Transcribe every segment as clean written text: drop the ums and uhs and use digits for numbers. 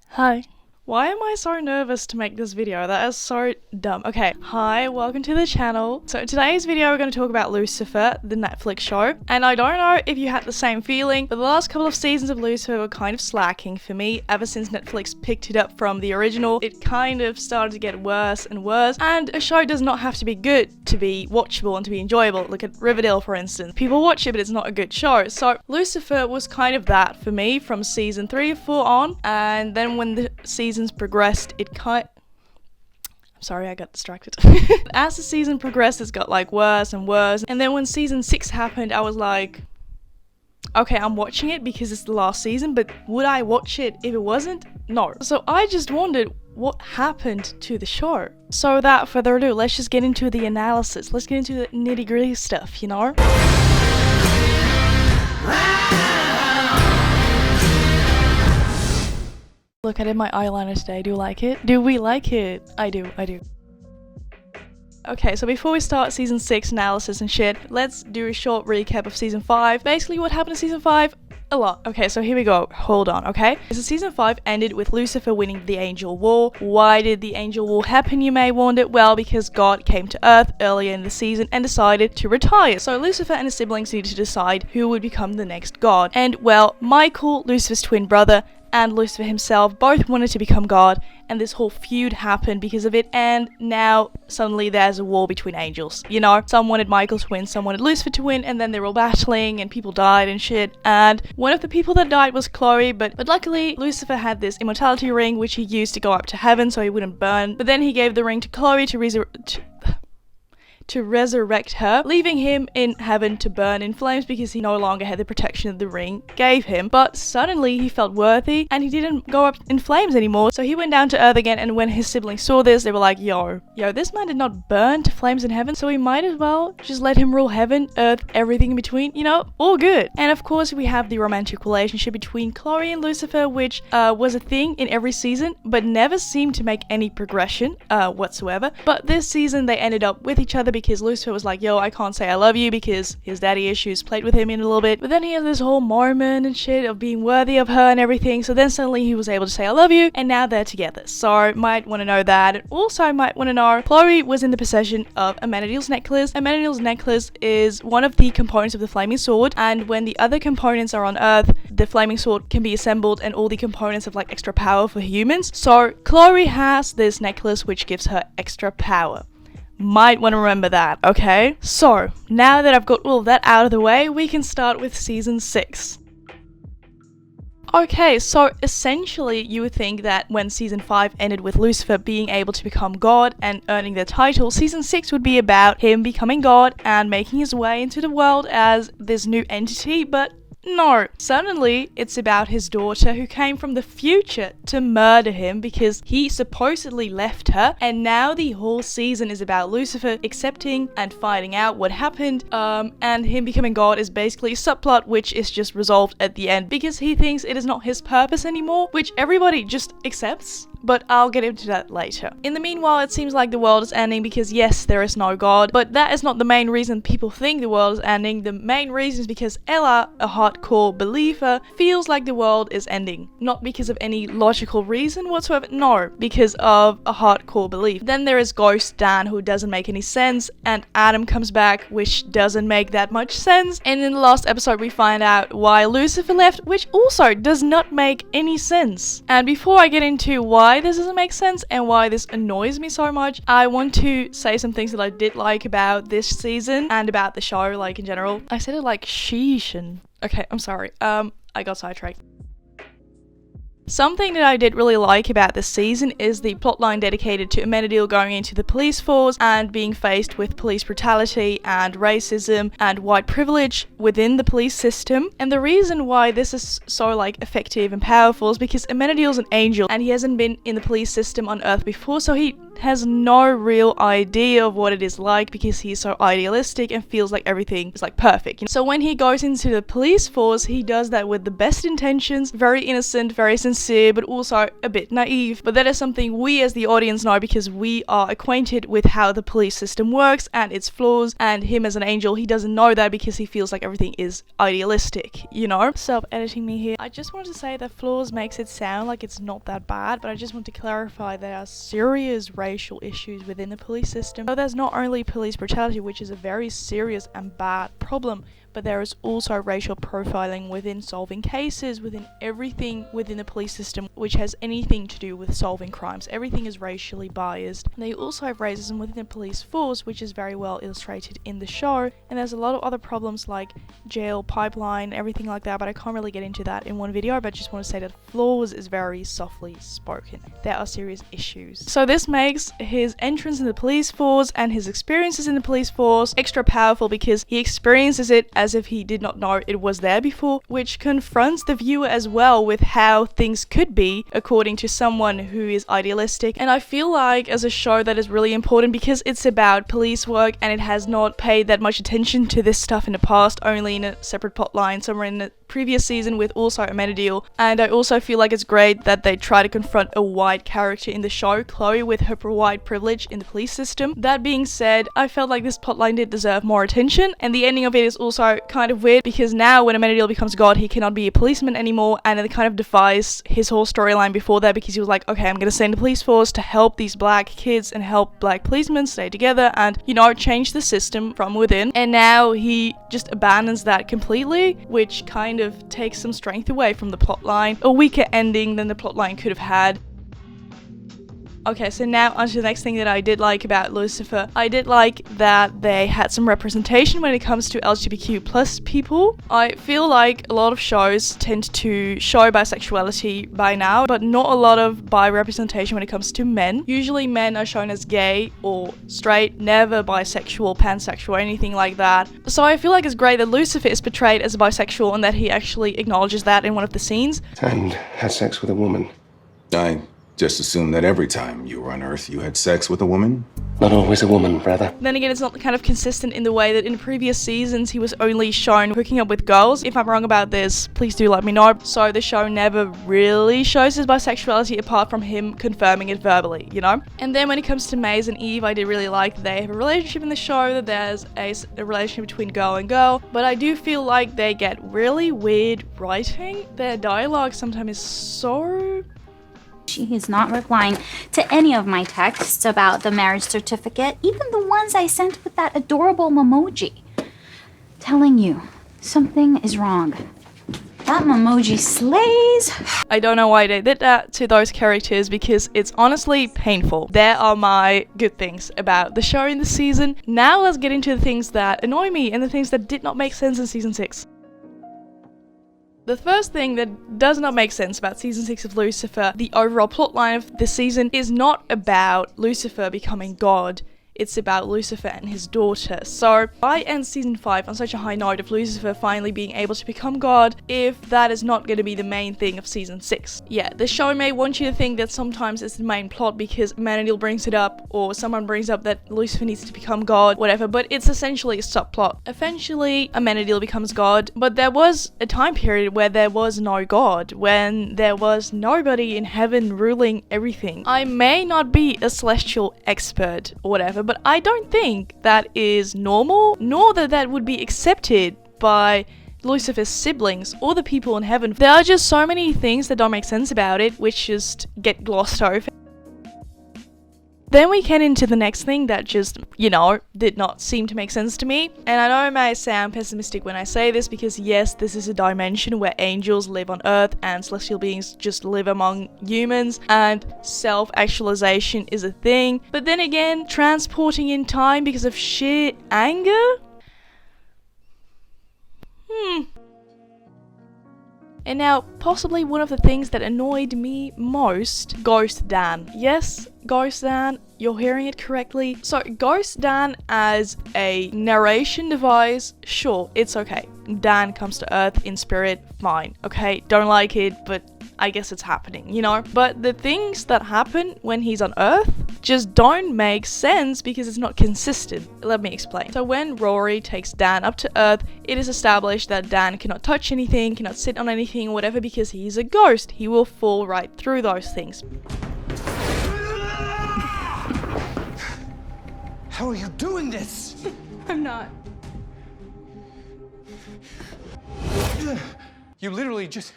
Hi. Why am I so nervous to make this video? That is so dumb. Okay, hi, welcome to the channel. So in today's video we're going to talk about Lucifer, the Netflix show. And I don't know if you had the same feeling, but the last couple of seasons of Lucifer were kind of slacking for me. Ever since Netflix picked it up from the original, it kind of started to get worse and worse. And a show does not have to be good to be watchable and to be enjoyable. Look at Riverdale, for instance. People watch it, but it's not a good show. So Lucifer was kind of that for me from season 3 or 4 on. And then when the seasons progressed, I'm sorry, I got distracted. As the season progressed, it's got like worse and worse. And then when season 6 happened, I was like, okay, I'm watching it because it's the last season, but would I watch it if it wasn't? No. So I just wondered what happened to the show. So without further ado, let's just get into the analysis. Let's get into the nitty-gritty stuff, you know? Look, I did my eyeliner today. Do you like it? Do we like it? I do. Okay, so before we start season 6 analysis and shit, let's do a short recap of season 5. Basically, what happened in season 5? A lot. Okay, so here we go. Hold on, okay? So season 5 ended with Lucifer winning the Angel War. Why did the Angel War happen, you may wonder? Well, because God came to Earth earlier in the season and decided to retire. So Lucifer and his siblings needed to decide who would become the next god. And, well, Michael, Lucifer's twin brother, and Lucifer himself both wanted to become God, and this whole feud happened because of it, and now suddenly there's a war between angels. You know, some wanted Michael to win, some wanted Lucifer to win, and then they were all battling, and people died and shit, and one of the people that died was Chloe, but luckily Lucifer had this immortality ring which he used to go up to heaven so he wouldn't burn, but then he gave the ring to Chloe to resurrect her, leaving him in heaven to burn in flames because he no longer had the protection that the ring gave him. But suddenly he felt worthy and he didn't go up in flames anymore, so he went down to Earth again, and when his siblings saw this, they were like, yo, this man did not burn to flames in heaven, so we might as well just let him rule heaven, Earth, everything in between, you know, all good. And of course we have the romantic relationship between Chloe and Lucifer, which was a thing in every season, but never seemed to make any progression whatsoever. But this season they ended up with each other because Lucifer was like, yo, I can't say I love you because his daddy issues played with him in a little bit. But then he had this whole moment and shit of being worthy of her and everything. So then suddenly he was able to say I love you, and now they're together. So might want to know that. And also might want to know Chloe was in the possession of Amanadiel's necklace. Amanadiel's necklace is one of the components of the flaming sword, and when the other components are on Earth, the flaming sword can be assembled and all the components have like extra power for humans. So Chloe has this necklace which gives her extra power. Might want to remember that, okay? So, now that I've got all that out of the way, we can start with season 6. Okay, so essentially you would think that when season 5 ended with Lucifer being able to become God and earning the title, season 6 would be about him becoming God and making his way into the world as this new entity, but no, suddenly it's about his daughter who came from the future to murder him because he supposedly left her, and now the whole season is about Lucifer accepting and finding out what happened, and him becoming God is basically a subplot which is just resolved at the end because he thinks it is not his purpose anymore, which everybody just accepts. But I'll get into that later. In the meanwhile, it seems like the world is ending because yes, there is no God, but that is not the main reason people think the world is ending. The main reason is because Ella, a hardcore believer, feels like the world is ending. Not because of any logical reason whatsoever, no, because of a hardcore belief. Then there is Ghost Dan, who doesn't make any sense, and Adam comes back, which doesn't make that much sense, and in the last episode we find out why Lucifer left, which also does not make any sense. And before I get into why this doesn't make sense and why this annoys me so much, I want to say some things that I did like about this season and about the show, like in general. I said it like sheesh and... Okay, I'm sorry. I got sidetracked. Something that I did really like about this season is the plotline dedicated to Amanadiel going into the police force and being faced with police brutality and racism and white privilege within the police system. And the reason why this is so like effective and powerful is because Amanadiel's an angel and he hasn't been in the police system on Earth before, so he has no real idea of what it is like because he's so idealistic and feels like everything is like perfect. So when he goes into the police force, he does that with the best intentions, very innocent, very sincere, but also a bit naive. But that is something we as the audience know because we are acquainted with how the police system works and its flaws, and him as an angel, he doesn't know that because he feels like everything is idealistic, you know? Self-editing me here. I just wanted to say that flaws makes it sound like it's not that bad, but I just want to clarify there are serious racial issues within the police system. So there's not only police brutality, which is a very serious and bad problem, but there is also racial profiling within solving cases, within everything within the police system which has anything to do with solving crimes. Everything is racially biased. They also have racism within the police force, which is very well illustrated in the show, and there's a lot of other problems like jail pipeline, everything like that, but I can't really get into that in one video, but I just want to say that flaws is very softly spoken. There are serious issues. So this makes his entrance in the police force and his experiences in the police force extra powerful because he experiences it as if he did not know it was there before, which confronts the viewer as well with how things could be according to someone who is idealistic. And I feel like as a show that is really important because it's about police work and it has not paid that much attention to this stuff in the past, only in a separate plotline somewhere in the previous season with also Amanadiel. And I also feel like it's great that they try to confront a white character in the show, Chloe, with her white privilege in the police system. That being said, I felt like this plotline did deserve more attention, and the ending of it is also kind of weird because now when Amanadiel becomes God, he cannot be a policeman anymore, and it kind of defies his whole storyline before that because he was like, okay, I'm gonna stay in the police force to help these black kids and help black policemen stay together and, you know, change the system from within. And now he just abandons that completely, which kind of takes some strength away from the plotline. A weaker ending than the plotline could have had. Okay, so now onto the next thing that I did like about Lucifer. I did like that they had some representation when it comes to LGBTQ plus people. I feel like a lot of shows tend to show bisexuality by now, but not a lot of bi representation when it comes to men. Usually men are shown as gay or straight, never bisexual, pansexual, or anything like that. So I feel like it's great that Lucifer is portrayed as bisexual and that he actually acknowledges that in one of the scenes. And had sex with a woman. I just assumed that every time you were on Earth, you had sex with a woman? Not always a woman, brother. Then again, it's not kind of consistent in the way that in previous seasons he was only shown hooking up with girls. If I'm wrong about this, please do let me know. So the show never really shows his bisexuality apart from him confirming it verbally, you know? And then when it comes to Maze and Eve, I did really like that they have a relationship in the show, that there's a relationship between girl and girl, but I do feel like they get really weird writing. Their dialogue sometimes is so... She is not replying to any of my texts about the marriage certificate, even the ones I sent with that adorable memoji. Telling you, something is wrong. That memoji slays. I don't know why they did that to those characters because it's honestly painful. There are my good things about the show in this season. Now let's get into the things that annoy me and the things that did not make sense in season 6. The first thing that does not make sense about season 6 of Lucifer, the overall plotline of the season, is not about Lucifer becoming God. It's about Lucifer and his daughter. So I end season 5 on such a high note of Lucifer finally being able to become God if that is not going to be the main thing of season 6. Yeah, the show may want you to think that sometimes it's the main plot because Amanadiel brings it up or someone brings up that Lucifer needs to become God, whatever, but it's essentially a subplot. Eventually, Amanadiel becomes God, but there was a time period where there was no God, when there was nobody in heaven ruling everything. I may not be a celestial expert or whatever, but I don't think that is normal, nor that that would be accepted by Lucifer's siblings or the people in heaven. There are just so many things that don't make sense about it, which just get glossed over. Then we get into the next thing that just, you know, did not seem to make sense to me. And I know I may sound pessimistic when I say this because yes, this is a dimension where angels live on Earth and celestial beings just live among humans and self-actualization is a thing. But then again, transporting in time because of sheer anger? And now, possibly one of the things that annoyed me most, Ghost Dan. Yes, Ghost Dan, you're hearing it correctly. So, Ghost Dan as a narration device, sure, it's okay. Dan comes to Earth in spirit, fine, okay? Don't like it, but I guess it's happening, you know? But the things that happen when he's on Earth just don't make sense because it's not consistent. Let me explain. So when Rory takes Dan up to Earth, it is established that Dan cannot touch anything, cannot sit on anything, whatever, because he's a ghost. He will fall right through those things. How are you doing this? I'm not. You literally just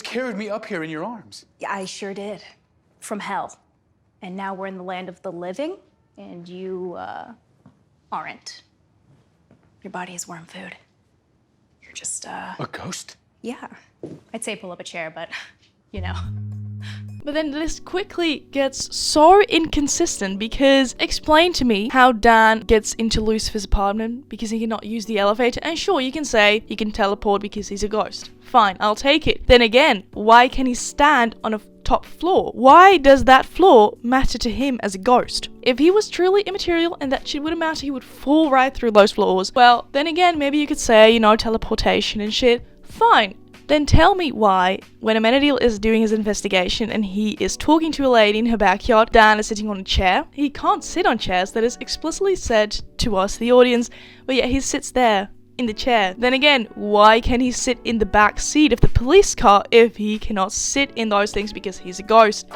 carried me up here in your arms. Yeah, I sure did. From hell. And now we're in the land of the living, and you, aren't. Your body is worm food. You're just, A ghost? yeah. I'd say pull up a chair, but, you know. But then this quickly gets so inconsistent because explain to me how Dan gets into Lucifer's apartment because he cannot use the elevator. And sure, you can say he can teleport because he's a ghost. Fine, I'll take it. Then again, why can he stand on a top floor? Why does that floor matter to him as a ghost? If he was truly immaterial and that shit wouldn't matter, he would fall right through those floors. Well, then again, maybe you could say, you know, teleportation and shit. Fine. Then tell me why, when Amanadiel is doing his investigation and he is talking to a lady in her backyard, Dan is sitting on a chair. He can't sit on chairs, that is explicitly said to us, the audience, but yet he sits there in the chair. Then again, why can he sit in the back seat of the police car if he cannot sit in those things because he's a ghost?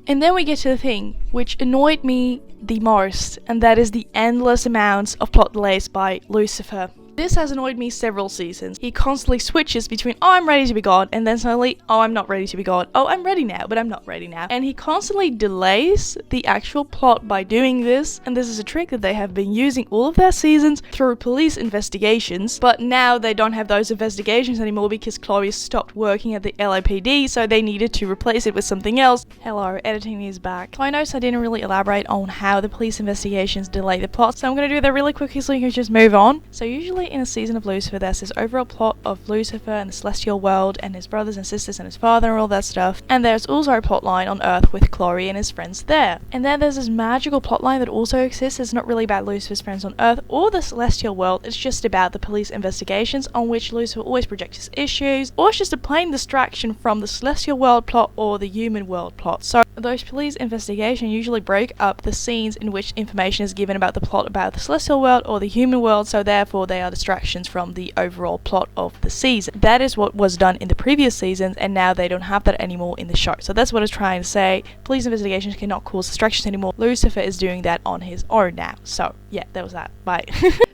And then we get to the thing which annoyed me the most, and that is the endless amounts of plot delays by Lucifer. This has annoyed me several seasons. He constantly switches between, oh, I'm ready to be God, and then suddenly, oh, I'm not ready to be God. Oh, I'm ready now, but I'm not ready now. And he constantly delays the actual plot by doing this, and this is a trick that they have been using all of their seasons through police investigations, but now they don't have those investigations anymore because Chloe stopped working at the LAPD, so they needed to replace it with something else. Hello, editing is back. So I noticed I didn't really elaborate on how the police investigations delay the plot, so I'm going to do that really quickly so you can just move on. So usually in a season of Lucifer, there's this overall plot of Lucifer and the celestial world and his brothers and sisters and his father and all that stuff. And there's also a plot line on Earth with Chloe and his friends there. And then there's this magical plot line that also exists. It's not really about Lucifer's friends on Earth or the celestial world. It's just about the police investigations on which Lucifer always projects his issues, or it's just a plain distraction from the celestial world plot or the human world plot. So those police investigations usually break up the scenes in which information is given about the plot about the celestial world or the human world, so therefore they are distractions from the overall plot of the season. That is what was done in the previous seasons, and now they don't have that anymore in the show. So that's what I was trying to say. Police investigations cannot cause distractions anymore. Lucifer is doing that on his own now. So yeah, that was that. Bye.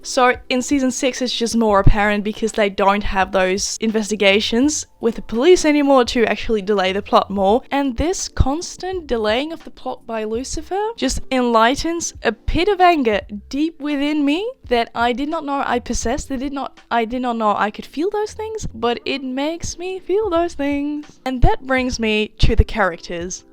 So in season 6 it's just more apparent because they don't have those investigations with the police anymore to actually delay the plot more, and this constant delaying of the plot by Lucifer just enlightens a pit of anger deep within me that I did not know I possessed. I did not know I could feel those things, but it makes me feel those things. And that brings me to the characters.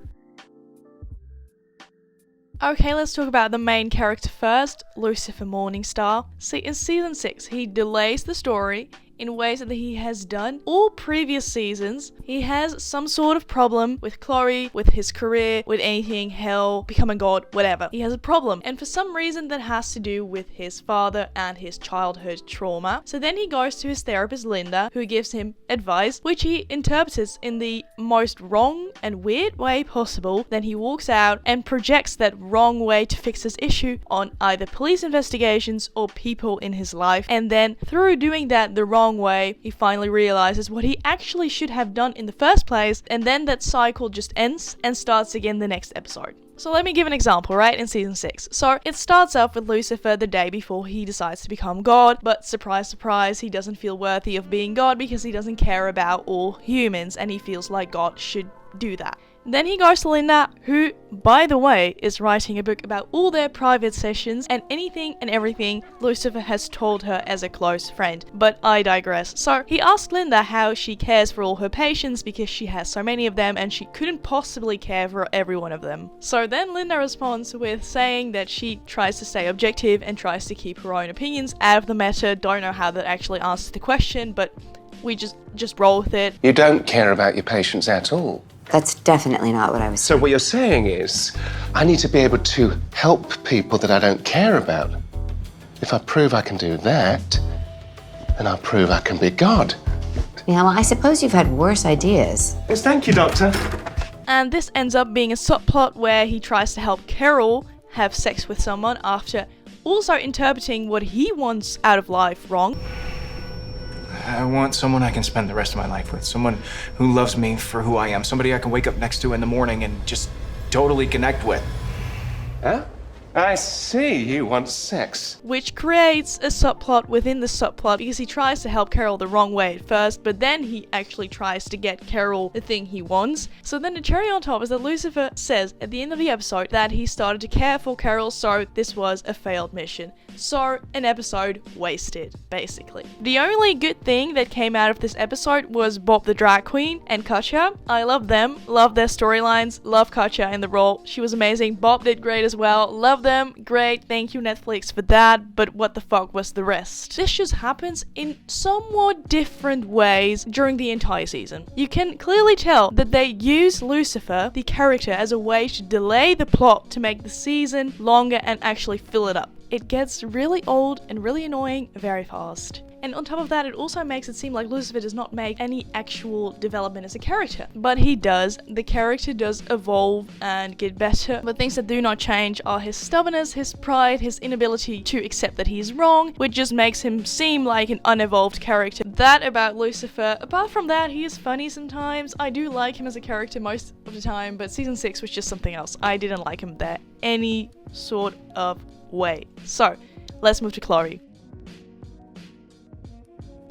Okay, let's talk about the main character first, Lucifers Morningstar. See, in season 6, he delays the story in ways that he has done all previous seasons. He has some sort of problem with Chloe, with his career, with anything, hell, becoming God, whatever. He has a problem, and for some reason that has to do with his father and his childhood trauma. So then he goes to his therapist Linda, who gives him advice, which he interprets in the most wrong and weird way possible. Then he walks out and projects that wrong way to fix his issue on either police investigations or people in his life, and then through doing that the wrong way, he finally realizes what he actually should have done in the first place, and then that cycle just ends and starts again the next episode. So let me give an example, right, in season 6. So it starts off with Lucifer the day before he decides to become God, but surprise, surprise, he doesn't feel worthy of being God because he doesn't care about all humans, and he feels like God should do that. Then he goes to Linda, who, by the way, is writing a book about all their private sessions and anything and everything Lucifer has told her as a close friend. But I digress. So he asked Linda how she cares for all her patients because she has so many of them and she couldn't possibly care for every one of them. So then Linda responds with saying that she tries to stay objective and tries to keep her own opinions out of the matter. Don't know how that actually answers the question, but we just roll with it. You don't care about your patients at all. That's definitely not what I was So saying. what you're saying is, I need to be able to help people that I don't care about. If I prove I can do that, then I'll prove I can be God. Yeah, well, I suppose you've had worse ideas. Yes, thank you, Doctor. And this ends up being a subplot where he tries to help Carol have sex with someone after also interpreting what he wants out of life wrong. I want someone I can spend the rest of my life with. Someone who loves me for who I am. Somebody I can wake up next to in the morning and just totally connect with. Huh? I see, you want sex. Which creates a subplot within the subplot because he tries to help Carol the wrong way at first, but then he actually tries to get Carol the thing he wants. So then the cherry on top is that Lucifer says at the end of the episode that he started to care for Carol, so this was a failed mission. So an episode wasted, basically. The only good thing that came out of this episode was Bob the drag queen and Katja. I love them, love their storylines, love Katja in the role. She was amazing. Bob did great as well. Love them, great, thank you Netflix for that, but what the fuck was the rest? This just happens in somewhat different ways during the entire season. You can clearly tell that they use Lucifer, the character, as a way to delay the plot to make the season longer and actually fill it up. It gets really old and really annoying very fast. And on top of that, it also makes it seem like Lucifer does not make any actual development as a character. But he does. The character does evolve and get better. But things that do not change are his stubbornness, his pride, his inability to accept that he's wrong, which just makes him seem like an unevolved character. That about Lucifer. Apart from that, he is funny sometimes. I do like him as a character most of the time, but season 6 was just something else. I didn't like him there any sort of way. So, let's move to Chloe.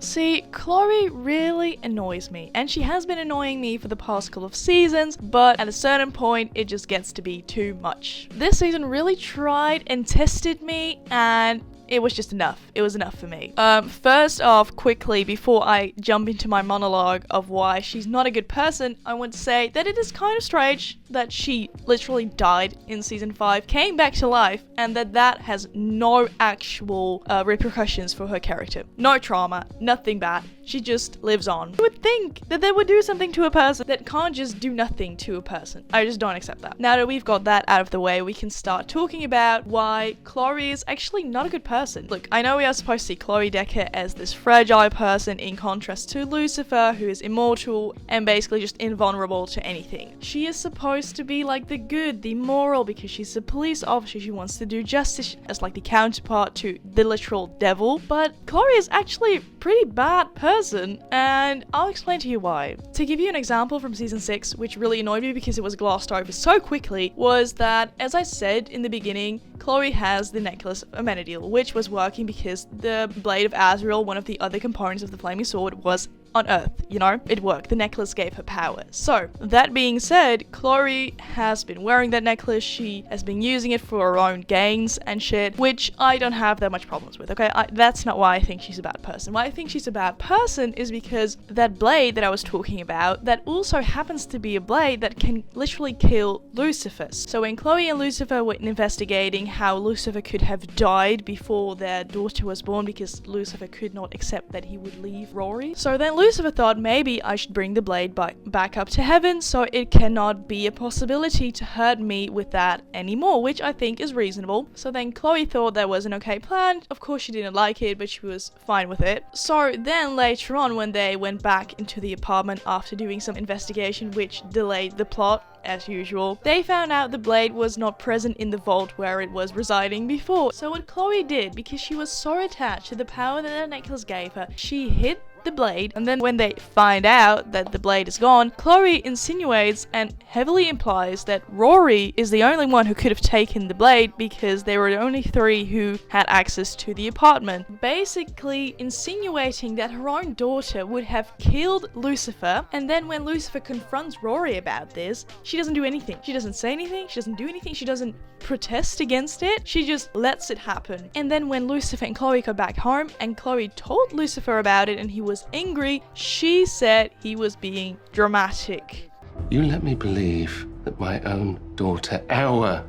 See, Chloe really annoys me, and she has been annoying me for the past couple of seasons, but at a certain point, it just gets to be too much. This season really tried and tested me, and it was just enough. It was enough for me. First off, quickly, before I jump into my monologue of why she's not a good person, I want to say that it is kind of strange that she literally died in season 5, came back to life, and that has no actual repercussions for her character. No trauma, nothing bad. She just lives on. You would think that they would do something to a person that can't just do nothing to a person. I just don't accept that. Now that we've got that out of the way, we can start talking about why Chloe is actually not a good person. Look, I know we are supposed to see Chloe Decker as this fragile person in contrast to Lucifer, who is immortal and basically just invulnerable to anything. She is supposed to be like the good, the moral, because she's a police officer. She wants to do justice as like the counterpart to the literal devil. But Chloe is actually a pretty bad person, and I'll explain to you why. To give you an example from season 6, which really annoyed me because it was glossed over so quickly, was that, as I said in the beginning, Chloe has the necklace of Amanadiel, which was working because the blade of Azrael, one of the other components of the flaming sword, was on Earth, you know? It worked. The necklace gave her power. So, that being said, Chloe has been wearing that necklace. She has been using it for her own gains and shit, which I don't have that much problems with, okay? That's not why I think she's a bad person. Why I think she's a bad person is because that blade that I was talking about, that also happens to be a blade that can literally kill Lucifer. So when Chloe and Lucifer were investigating how Lucifer could have died before their daughter was born because Lucifer could not accept that he would leave Rory, so then Lucifer thought maybe I should bring the blade back up to heaven so it cannot be a possibility to hurt me with that anymore, which I think is reasonable. So then Chloe thought that was an okay plan. Of course she didn't like it, but she was fine with it. So then later on, when they went back into the apartment after doing some investigation which delayed the plot, as usual, they found out the blade was not present in the vault where it was residing before. So what Chloe did, because she was so attached to the power that the necklace gave her, she hid the blade, and then when they find out that the blade is gone, Chloe insinuates and heavily implies that Rory is the only one who could have taken the blade because they were the only 3 who had access to the apartment, basically insinuating that her own daughter would have killed Lucifer. And then when Lucifer confronts Rory about this, she doesn't do anything. She doesn't say anything, she doesn't do anything, she doesn't protest against it, she just lets it happen. And then when Lucifer and Chloe got back home and Chloe told Lucifer about it and he was angry, she said he was being dramatic. You let me believe that my own daughter, our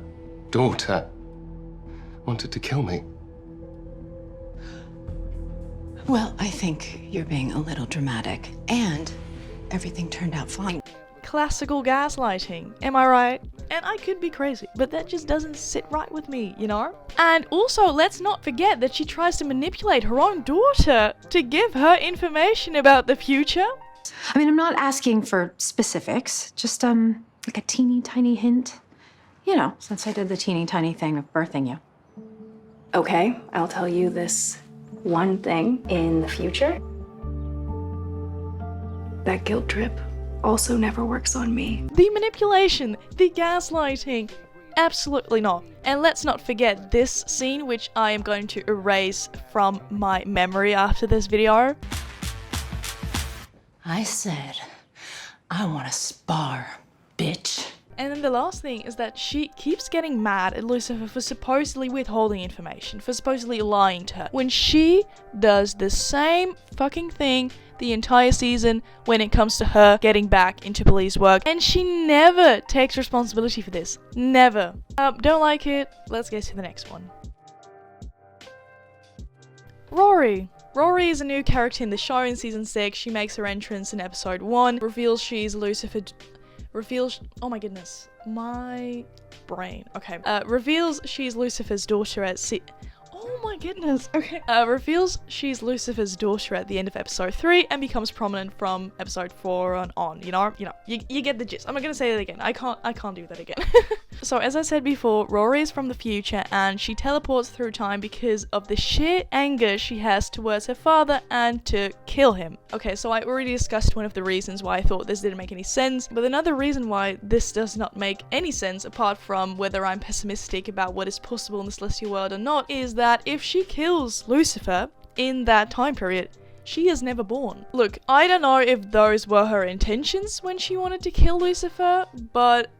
daughter, wanted to kill me. Well, I think you're being a little dramatic, and everything turned out fine. classical gaslighting. Am I right? And I could be crazy, but that just doesn't sit right with me, you know? And also, let's not forget that she tries to manipulate her own daughter to give her information about the future. I mean, I'm not asking for specifics, just, like a teeny tiny hint. You know, since I did the teeny tiny thing of birthing you. Okay, I'll tell you this one thing. In the future, that guilt trip also never works on me. The manipulation, the gaslighting, absolutely not. And let's not forget this scene, which I am going to erase from my memory after this video. I said, I want to spar, bitch. And then the last thing is that she keeps getting mad at Lucifer for supposedly withholding information, for supposedly lying to her, when she does the same fucking thing the entire season when it comes to her getting back into police work, and she never takes responsibility for this. Never. Don't like it. Let's get to the next one. Rory. Rory is a new character in the show in season 6. She makes her entrance in episode 1, reveals she's Lucifer... oh my goodness, my brain. Okay. Reveals she's Lucifer's daughter at oh my goodness. Okay. Reveals she's Lucifer's daughter at the end of episode 3 and becomes prominent from episode 4 on. You know, you get the gist. I'm not gonna say that again. I can't do that again. So as I said before, Rory is from the future and she teleports through time because of the sheer anger she has towards her father and to kill him. Okay, so I already discussed one of the reasons why I thought this didn't make any sense, but another reason why this does not make any sense, apart from whether I'm pessimistic about what is possible in the celestial world or not, is that if she kills Lucifer in that time period, she is never born. Look, I don't know if those were her intentions when she wanted to kill Lucifer, but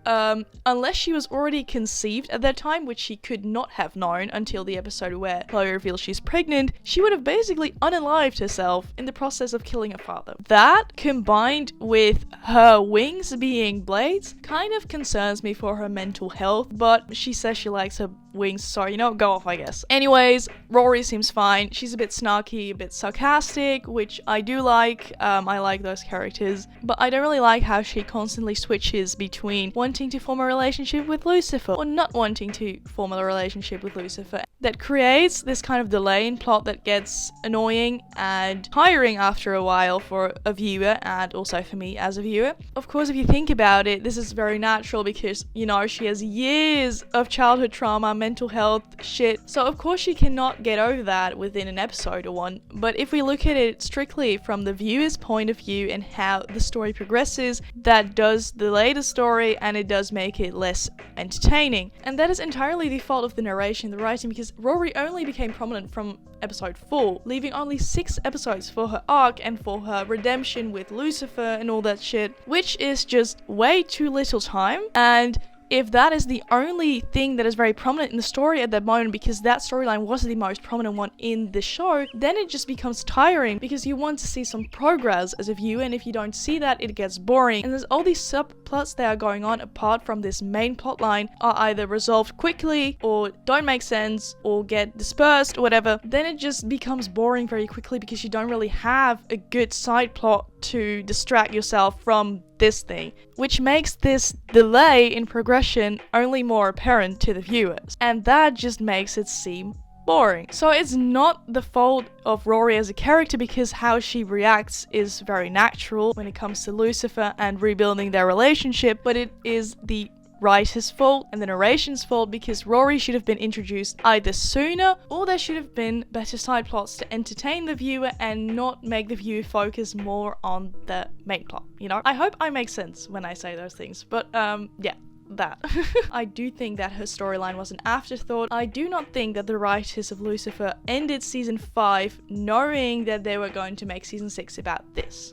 unless she was already conceived at that time, which she could not have known until the episode where Chloe reveals she's pregnant, she would have basically unalived herself in the process of killing her father. That, combined with her wings being blades, kind of concerns me for her mental health, but she says she likes her wings, so you know, go off, I guess. Anyways, Rory seems fine. She's a bit snarky, a bit sarcastic, which I do like. I like those characters, but I don't really like how she constantly switches between wanting to form a relationship with Lucifer or not wanting to form a relationship with Lucifer. That creates this kind of delay in plot that gets annoying and tiring after a while for a viewer and also for me as a viewer. Of course, if you think about it, this is very natural because, you know, she has years of childhood trauma, mental health shit, so of course she cannot get over that within an episode or one. But if we look at it strictly from the viewer's point of view and how the story progresses, that does delay the story and it does make it less entertaining. And that is entirely the fault of the narration, the writing, because Rory only became prominent from episode 4, leaving only 6 episodes for her arc and for her redemption with Lucifer and all that shit, which is just way too little time. And if that is the only thing that is very prominent in the story at that moment, because that storyline was the most prominent one in the show, then it just becomes tiring because you want to see some progress as a viewer, and if you don't see that, it gets boring. And there's all these subplots that are going on apart from this main plotline are either resolved quickly or don't make sense or get dispersed or whatever. Then it just becomes boring very quickly because you don't really have a good side plot to distract yourself from this thing, which makes this delay in progression only more apparent to the viewers, and that just makes it seem boring. So it's not the fault of Rory as a character because how she reacts is very natural when it comes to Lucifer and rebuilding their relationship, but it is the writer's fault and the narration's fault because Rory should have been introduced either sooner or there should have been better side plots to entertain the viewer and not make the viewer focus more on the main plot, you know? I hope I make sense when I say those things, but yeah. That. I do think that her storyline was an afterthought. I do not think that the writers of Lucifer ended season 5 knowing that they were going to make season 6 about this.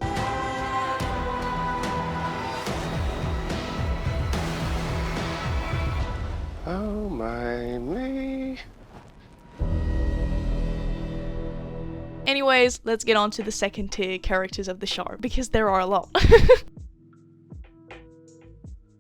Oh my me. Anyways, let's get on to the second tier characters of the show, because there are a lot.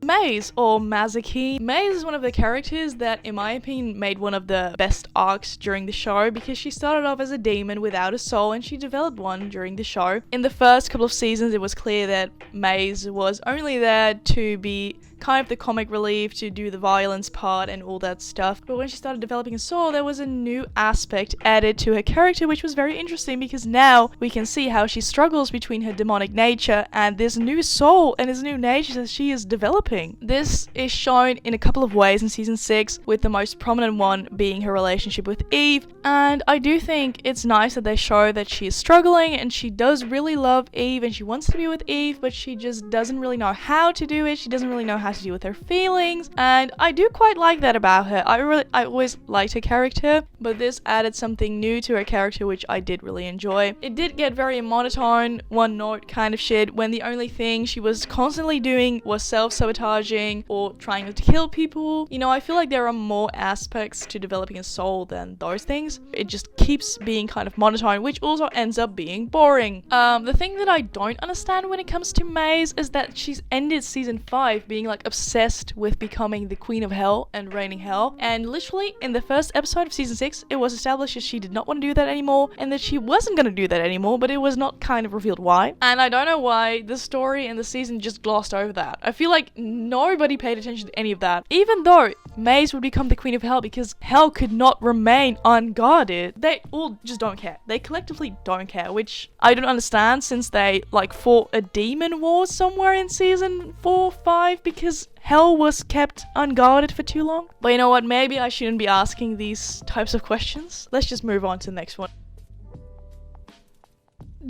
Maze, or Mazaki. Maze is one of the characters that, in my opinion, made one of the best arcs during the show because she started off as a demon without a soul and she developed one during the show. In the first couple of seasons, it was clear that Maze was only there to be kind of the comic relief, to do the violence part and all that stuff. But when she started developing a soul, there was a new aspect added to her character, which was very interesting because now we can see how she struggles between her demonic nature and this new soul and this new nature that she is developing. This is shown in a couple of ways in season 6, with the most prominent one being her relationship with Eve. And I do think it's nice that they show that she is struggling and she does really love Eve and she wants to be with Eve, but she just doesn't really know how to do it. She doesn't really know how to deal with her feelings, and I do quite like that about her. I always liked her character, but this added something new to her character which I did really enjoy. It did get very monotone, one note kind of shit, when the only thing she was constantly doing was self-sabotaging or trying not to kill people. You know, I feel like there are more aspects to developing a soul than those things. It just keeps being kind of monotone, which also ends up being boring. The thing that I don't understand when it comes to Maze is that she's ended season 5 being like obsessed with becoming the queen of hell and reigning hell, and literally in the first episode of season 6 it was established that she did not want to do that anymore and that she wasn't going to do that anymore, but it was not kind of revealed why. And I don't know why the story and the season just glossed over that. I feel like nobody paid attention to any of that, even though Maze would become the queen of hell because hell could not remain unguarded. They all just don't care. They collectively don't care, which I don't understand, since they like fought a demon war somewhere in season 4, 5 because hell was kept unguarded for too long. But you know what, maybe I shouldn't be asking these types of questions. Let's just move on to the next one.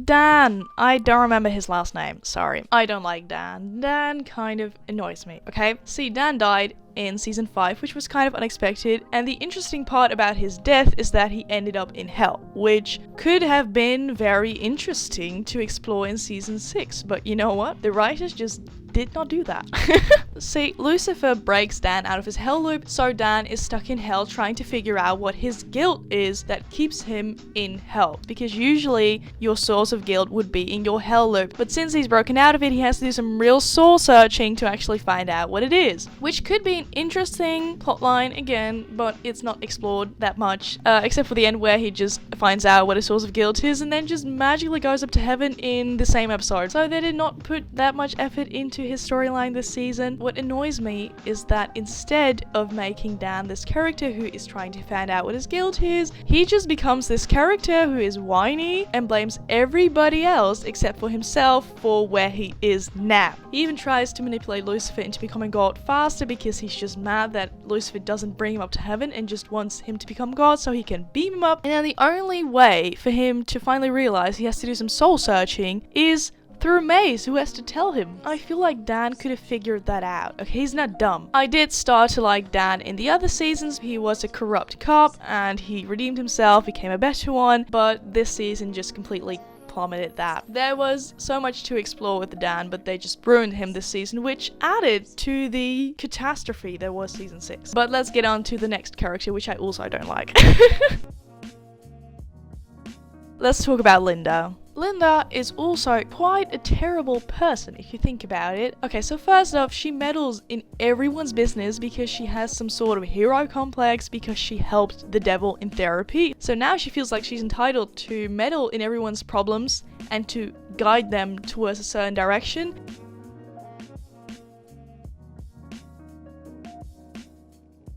Dan. I don't remember his last name, sorry. I don't like Dan. Dan kind of annoys me, okay? See, Dan died in season 5, which was kind of unexpected, and the interesting part about his death is that he ended up in hell, which could have been very interesting to explore in season 6, but you know what? The writers just did not do that. See, Lucifer breaks Dan out of his hell loop, so Dan is stuck in hell trying to figure out what his guilt is that keeps him in hell, because usually your source of guilt would be in your hell loop, but since he's broken out of it, he has to do some real soul searching to actually find out what it is, which could be an interesting plotline again, but it's not explored that much, except for the end where he just finds out what his source of guilt is and then just magically goes up to heaven in the same episode. So they did not put that much effort into his storyline this season. What annoys me is that instead of making Dan this character who is trying to find out what his guilt is, he just becomes this character who is whiny and blames everybody else except for himself for where he is now. He even tries to manipulate Lucifer into becoming God faster because he's just mad that Lucifer doesn't bring him up to heaven and just wants him to become God so he can beam him up. And then the only way for him to finally realize he has to do some soul searching is through Maze, who has to tell him. I feel like Dan could have figured that out. Okay, he's not dumb. I did start to like Dan in the other seasons. He was a corrupt cop and he redeemed himself, became a better one, but this season just completely plummeted that. There was so much to explore with Dan, but they just ruined him this season, which added to the catastrophe that was season 6. But let's get on to the next character, which I also don't like. Let's talk about Linda. Linda is also quite a terrible person if you think about it. Okay, so first off, she meddles in everyone's business because she has some sort of hero complex because she helped the devil in therapy. So now she feels like she's entitled to meddle in everyone's problems and to guide them towards a certain direction.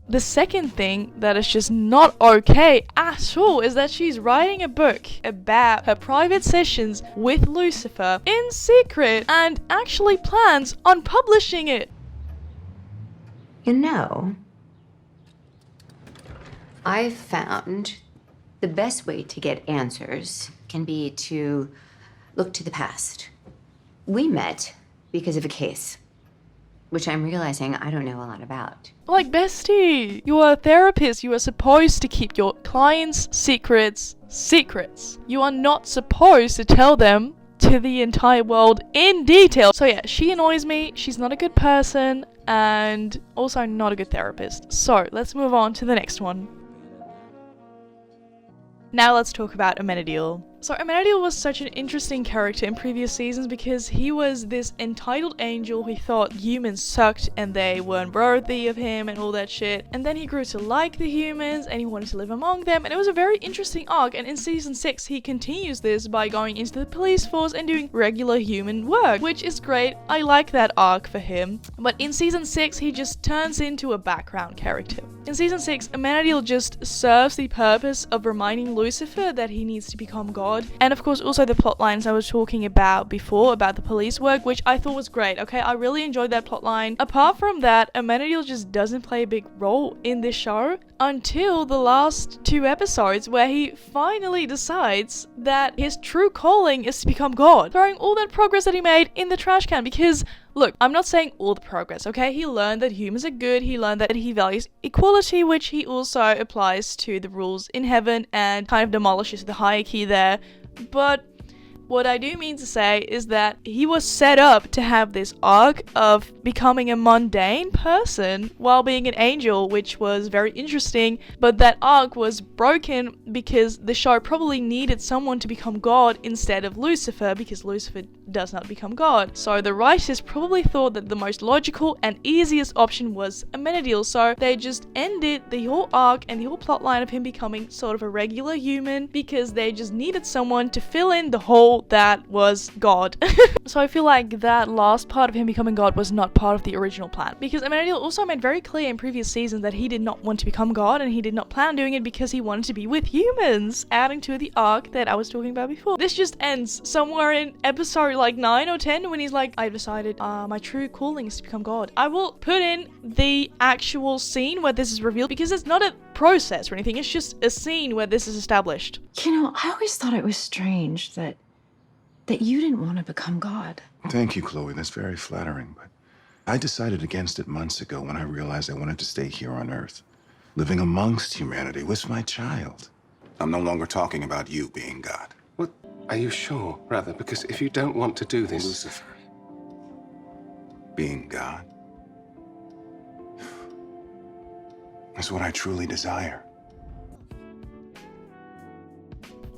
The second thing that is just not okay at all is that she's writing a book about her private sessions with Lucifer in secret and actually plans on publishing it. You know, I've found the best way to get answers can be to look to the past. We met because of a case, which I'm realizing I don't know a lot about. Like, bestie, you are a therapist. You are supposed to keep your clients' secrets secrets. You are not supposed to tell them to the entire world in detail. So yeah, she annoys me. She's not a good person and also not a good therapist. So let's move on to the next one. Now let's talk about Amanadiel. So Amanadiel was such an interesting character in previous seasons because he was this entitled angel who thought humans sucked and they weren't worthy of him and all that shit. And then he grew to like the humans and he wanted to live among them, and it was a very interesting arc. And in season 6 he continues this by going into the police force and doing regular human work, which is great. I like that arc for him. But in season 6 he just turns into a background character. In season 6, Amanadiel just serves the purpose of reminding Lucifer that he needs to become God. And of course also the plot lines I was talking about before, about the police work, which I thought was great. Okay, I really enjoyed that plot line. Apart from that, Amanadiel just doesn't play a big role in this show until the last 2 episodes, where he finally decides that his true calling is to become God, throwing all that progress that he made in the trash can. Because look, I'm not saying all the progress, okay? He learned that humans are good, he learned that he values equality, which he also applies to the rules in heaven and kind of demolishes the hierarchy there. But what I do mean to say is that he was set up to have this arc of becoming a mundane person while being an angel, which was very interesting, but that arc was broken because the show probably needed someone to become God instead of Lucifer, because Lucifer does not become God. So the writers probably thought that the most logical and easiest option was Amanadiel, so they just ended the whole arc and the whole plotline of him becoming sort of a regular human because they just needed someone to fill in the hole that was God. So I feel like that last part of him becoming God was not part of the original plan, because Amanadiel also made very clear in previous seasons that he did not want to become God and he did not plan on doing it because he wanted to be with humans, adding to the arc that I was talking about before. This just ends somewhere in episode like 9 or 10 when he's like, I've decided my true calling is to become God. I will put in the actual scene where this is revealed because it's not a process or anything, it's just a scene where this is established. You know, I always thought it was strange that you didn't want to become God. Thank you, Chloe. That's very flattering, but I decided against it months ago when I realized I wanted to stay here on Earth, living amongst humanity with my child. I'm no longer talking about you being God. What? Are you sure, rather? Because if you don't want to do this... Lucifer. Being God is what I truly desire.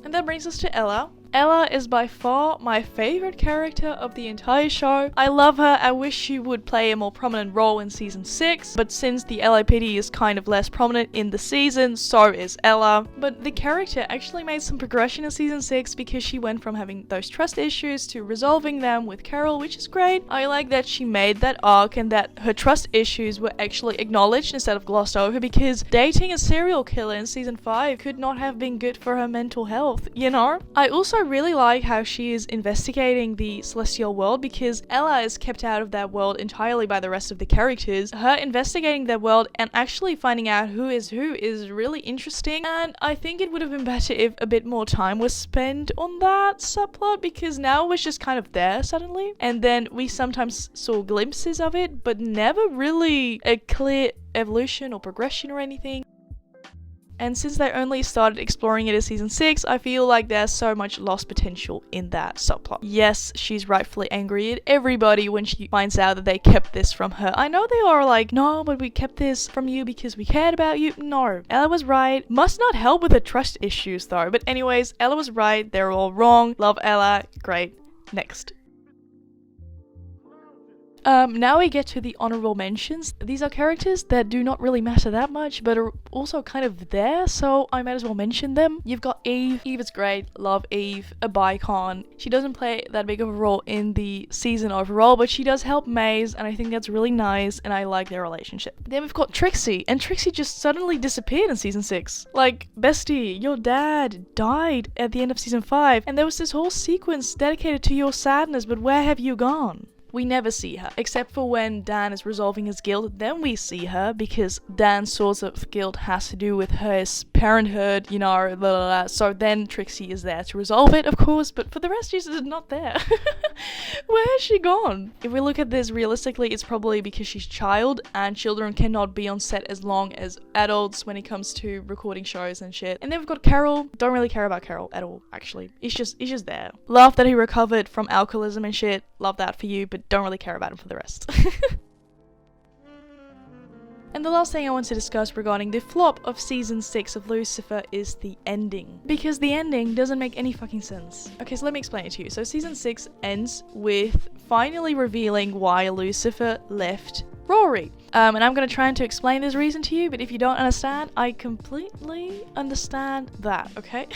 And that brings us to Ella. Ella is by far my favorite character of the entire show. I love her. I wish she would play a more prominent role in season 6, but since the LAPD is kind of less prominent in the season, so is Ella. But the character actually made some progression in season 6 because she went from having those trust issues to resolving them with Carol, which is great. I like that she made that arc and that her trust issues were actually acknowledged instead of glossed over, because dating a serial killer in season 5 could not have been good for her mental health, you know? I also really like how she is investigating the celestial world, because Ella is kept out of that world entirely by the rest of the characters. Her investigating that world and actually finding out who is really interesting, and I think it would have been better if a bit more time was spent on that subplot, because now it was just kind of there suddenly, and then we sometimes saw glimpses of it, but never really a clear evolution or progression or anything. And since they only started exploring it in season 6, I feel like there's so much lost potential in that subplot. Yes, she's rightfully angry at everybody when she finds out that they kept this from her. I know they are like, no, but we kept this from you because we cared about you. No, Ella was right. Must not help with the trust issues though. But anyways, Ella was right. They're all wrong. Love Ella. Great. Next. Now we get to the honorable mentions. These are characters that do not really matter that much, but are also kind of there, so I might as well mention them. You've got Eve. Eve is great. Love Eve. A bicon. She doesn't play that big of a role in the season overall, but she does help Maze, and I think that's really nice, and I like their relationship. Then we've got Trixie, and Trixie just suddenly disappeared in season 6. Like, bestie, your dad died at the end of season 5, and there was this whole sequence dedicated to your sadness, but where have you gone? We never see her, except for when Dan is resolving his guilt. Then we see her, because Dan's source of guilt has to do with her parenthood, you know, blah, blah, blah. So then Trixie is there to resolve it, of course, but for the rest, she's not there. Where has she gone? If we look at this realistically, it's probably because she's a child, and children cannot be on set as long as adults when it comes to recording shows and shit. And then we've got Carol. Don't really care about Carol at all, actually. He's just there. Love that he recovered from alcoholism and shit. Love that for you, but don't really care about him for the rest. And the last thing I want to discuss regarding the flop of season 6 of Lucifer is the ending. Because the ending doesn't make any fucking sense. Okay, so let me explain it to you. So season 6 ends with finally revealing why Lucifer left Rory. And I'm going to try to explain this reason to you, but if you don't understand, I completely understand that, okay?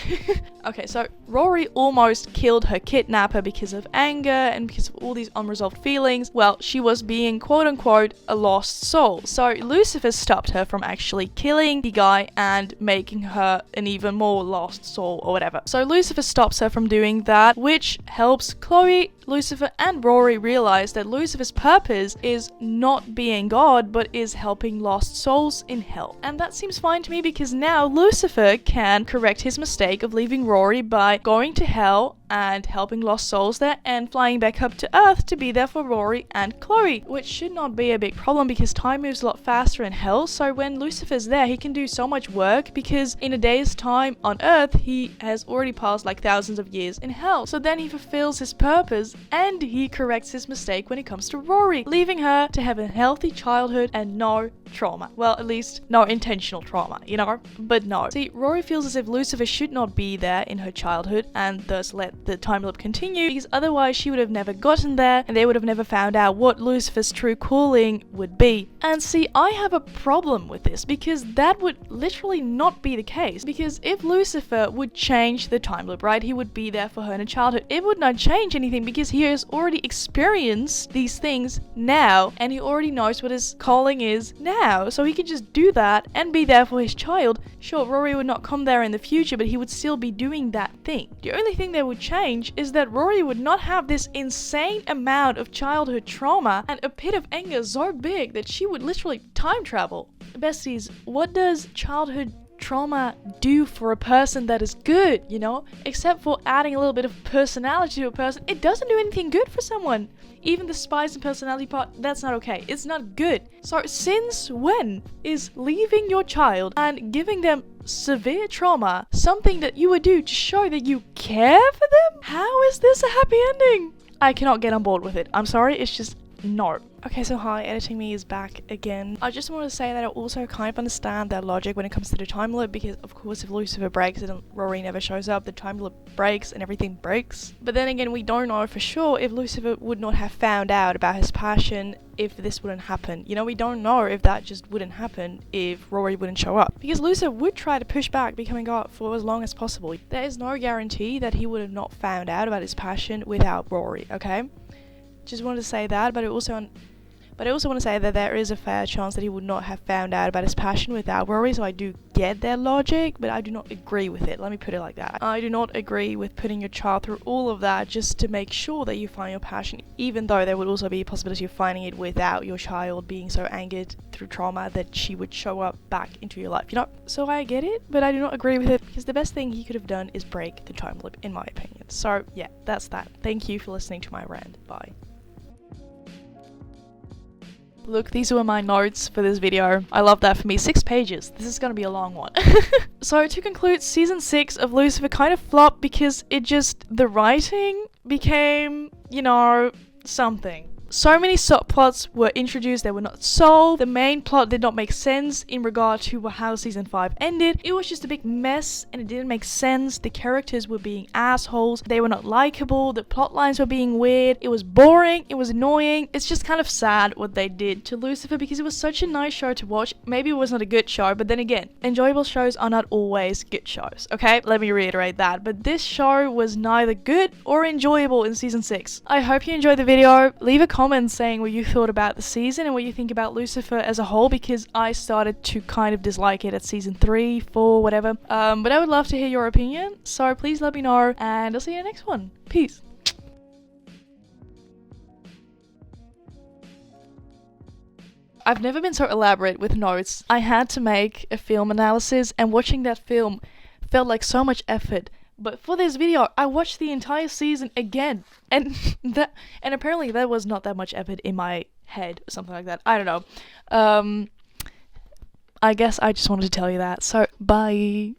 Okay, so Rory almost killed her kidnapper because of anger and because of all these unresolved feelings. Well, she was being quote-unquote a lost soul. So Lucifer stopped her from actually killing the guy and making her an even more lost soul or whatever. So Lucifer stops her from doing that, which helps Chloe, Lucifer, and Rory realize that Lucifer's purpose is not being God, but is helping lost souls in hell. And that seems fine to me because now Lucifer can correct his mistake of leaving Rory by going to hell and helping lost souls there and flying back up to Earth to be there for Rory and Chloe, which should not be a big problem because time moves a lot faster in hell. So when Lucifer's there, he can do so much work because in a day's time on Earth, he has already passed like thousands of years in hell. So then he fulfills his purpose and he corrects his mistake when it comes to Rory, leaving her to have a healthy childhood and no trauma. Well, at least no intentional trauma, you know? But no. See, Rory feels as if Lucifer should not be there in her childhood and thus let the time loop continue because otherwise she would have never gotten there and they would have never found out what Lucifer's true calling would be. And see, I have a problem with this because that would literally not be the case, because if Lucifer would change the time loop, right, he would be there for her in her childhood. It would not change anything because he has already experienced these things now and he already knows what his calling is now, so he could just do that and be there for his child. Sure, Rory would not come there in the future, but he would still be doing that thing. The only thing that would change is that Rory would not have this insane amount of childhood trauma and a pit of anger so big that she would literally time travel. Besties, what does childhood trauma do for a person that is good, you know? Except for adding a little bit of personality to a person, it doesn't do anything good for someone. Even the spice and personality part, that's not okay. It's not good. So since when is leaving your child and giving them severe trauma something that you would do to show that you care for them? How is this a happy ending? I cannot get on board with it. I'm sorry, it's just no. Okay, so hi, Editing Me is back again. I just want to say that I also kind of understand their logic when it comes to the time loop because, of course, if Lucifer breaks it and Rory never shows up, the time loop breaks and everything breaks. But then again, we don't know for sure if Lucifer would not have found out about his passion if this wouldn't happen. You know, we don't know if that just wouldn't happen if Rory wouldn't show up. Because Lucifer would try to push back becoming God for as long as possible. There is no guarantee that he would have not found out about his passion without Rory, okay? Just wanted to say that, but I also want to say that there is a fair chance that he would not have found out about his passion without Rory, so I do get their logic, but I do not agree with it. Let me put it like that. I do not agree with putting your child through all of that just to make sure that you find your passion, even though there would also be a possibility of finding it without your child being so angered through trauma that she would show up back into your life, you know? So I get it, but I do not agree with it because the best thing he could have done is break the time loop, in my opinion. So yeah, that's that. Thank you for listening to my rant. Bye. Look, these were my notes for this video. I love that for me. 6 pages. This is gonna be a long one. So to conclude, season 6 of Lucifer kind of flopped because the writing became, you know, something. So many subplots were introduced that were not solved. The main plot did not make sense in regard to how season 5 ended. It was just a big mess and it didn't make sense. The characters were being assholes. They were not likable. The plot lines were being weird. It was boring. It was annoying. It's just kind of sad what they did to Lucifer because it was such a nice show to watch. Maybe it was not a good show, but then again, enjoyable shows are not always good shows, okay? Let me reiterate that. But this show was neither good or enjoyable in season 6. I hope you enjoyed the video. Leave a comment saying what you thought about the season and what you think about Lucifer as a whole, because I started to kind of dislike it at season 3, 4, whatever. But I would love to hear your opinion, so please let me know, and I'll see you in the next one. Peace. I've never been so elaborate with notes. I had to make a film analysis, and watching that film felt like so much effort. But for this video, I watched the entire season again, and apparently there was not that much effort in my head or something like that. I don't know. I guess I just wanted to tell you that. So, bye.